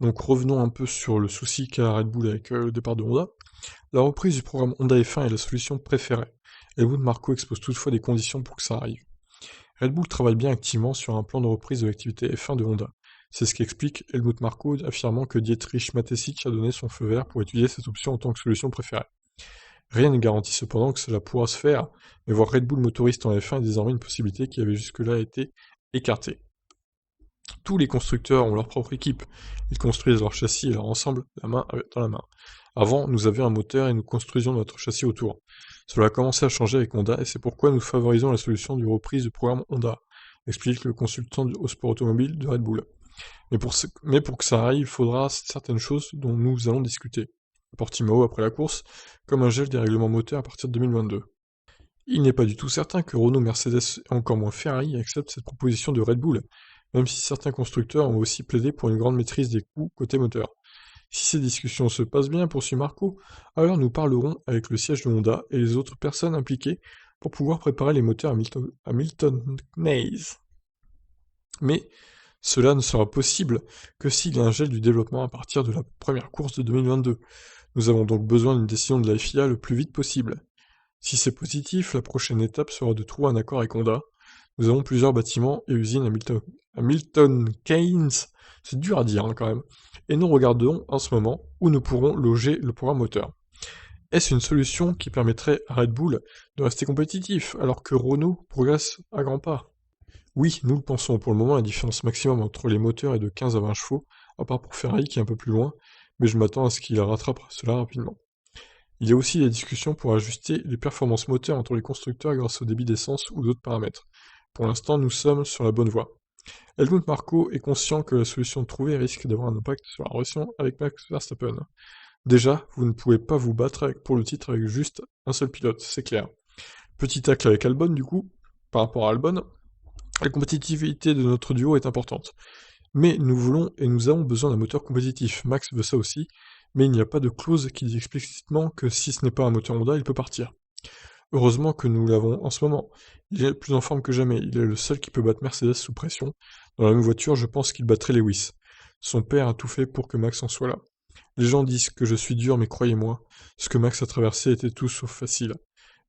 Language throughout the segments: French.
Donc revenons un peu sur le souci qu'a Red Bull avec le départ de Honda. La reprise du programme Honda F1 est la solution préférée. Helmut Marko expose toutefois des conditions pour que ça arrive. Red Bull travaille bien activement sur un plan de reprise de l'activité F1 de Honda. C'est ce qu'explique Helmut Marko, affirmant que Dietrich Mateschitz a donné son feu vert pour étudier cette option en tant que solution préférée. Rien ne garantit cependant que cela pourra se faire, mais voir Red Bull motoriste en F1 est désormais une possibilité qui avait jusque-là été écartée. Tous les constructeurs ont leur propre équipe, ils construisent leur châssis et leur ensemble la main dans la main. Avant, nous avions un moteur et nous construisions notre châssis autour. Cela a commencé à changer avec Honda et c'est pourquoi nous favorisons la solution du reprise du programme Honda, explique le consultant au sport automobile de Red Bull. Mais pour que ça arrive, il faudra certaines choses dont nous allons discuter. Portimao après la course, comme un gel des règlements moteurs à partir de 2022. Il n'est pas du tout certain que Renault, Mercedes et encore moins Ferrari acceptent cette proposition de Red Bull, même si certains constructeurs ont aussi plaidé pour une grande maîtrise des coûts côté moteur. Si ces discussions se passent bien, poursuit Marco, alors nous parlerons avec le siège de Honda et les autres personnes impliquées pour pouvoir préparer les moteurs à Milton Keynes. Mais cela ne sera possible que s'il y a un gel du développement à partir de la première course de 2022. Nous avons donc besoin d'une décision de la FIA le plus vite possible. Si c'est positif, la prochaine étape sera de trouver un accord avec Honda. Nous avons plusieurs bâtiments et usines à Milton Keynes, c'est dur à dire quand même, et nous regardons en ce moment où nous pourrons loger le programme moteur. Est-ce une solution qui permettrait à Red Bull de rester compétitif alors que Renault progresse à grands pas? Oui, nous le pensons. Pour le moment, la différence maximum entre les moteurs est de 15 à 20 chevaux, à part pour Ferrari qui est un peu plus loin, mais je m'attends à ce qu'il rattrape cela rapidement. Il y a aussi des discussions pour ajuster les performances moteurs entre les constructeurs grâce au débit d'essence ou d'autres paramètres. Pour l'instant, nous sommes sur la bonne voie. Helmut Marko est conscient que la solution trouvée risque d'avoir un impact sur la relation avec Max Verstappen. Déjà, vous ne pouvez pas vous battre pour le titre avec juste un seul pilote, c'est clair. Petit tacle avec Albon du coup, par rapport à Albon, la compétitivité de notre duo est importante. Mais nous voulons et nous avons besoin d'un moteur compétitif. Max veut ça aussi, mais il n'y a pas de clause qui dit explicitement que si ce n'est pas un moteur Honda, il peut partir. Heureusement que nous l'avons en ce moment. Il est plus en forme que jamais, il est le seul qui peut battre Mercedes sous pression. Dans la même voiture, je pense qu'il battrait Lewis. Son père a tout fait pour que Max en soit là. Les gens disent que je suis dur, mais croyez-moi, ce que Max a traversé était tout sauf facile.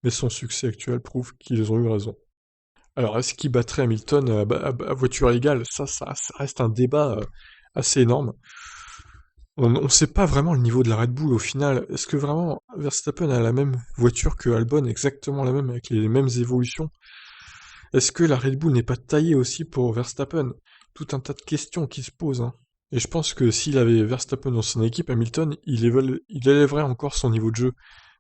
Mais son succès actuel prouve qu'ils ont eu raison. Alors, est-ce qu'il battrait Hamilton à voiture égale? Ça reste un débat assez énorme. On ne sait pas vraiment le niveau de la Red Bull au final. Est-ce que vraiment Verstappen a la même voiture que Albon, exactement la même, avec les mêmes évolutions? Est-ce que la Red Bull n'est pas taillée aussi pour Verstappen? Tout un tas de questions qui se posent, hein. Et je pense que s'il avait Verstappen dans son équipe, Hamilton, il élèverait encore son niveau de jeu.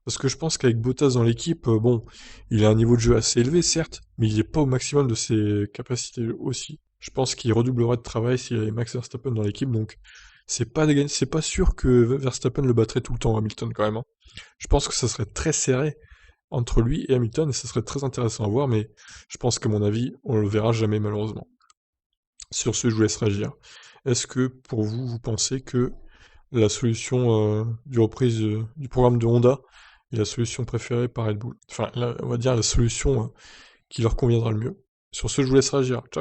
Parce que je pense qu'avec Bottas dans l'équipe, bon, il a un niveau de jeu assez élevé, certes, mais il n'est pas au maximum de ses capacités aussi. Je pense qu'il redoublerait de travail s'il avait Max Verstappen dans l'équipe, donc c'est pas sûr que Verstappen le battrait tout le temps, Hamilton, quand même, hein. Je pense que ça serait très serré entre lui et Hamilton, et ça serait très intéressant à voir, mais je pense qu'à mon avis, on le verra jamais, malheureusement. Sur ce, je vous laisse réagir. Est-ce que, pour vous, vous pensez que la solution du reprise du programme de Honda est la solution préférée par Red Bull? Enfin, on va dire la solution qui leur conviendra le mieux. Sur ce, je vous laisse réagir. Ciao!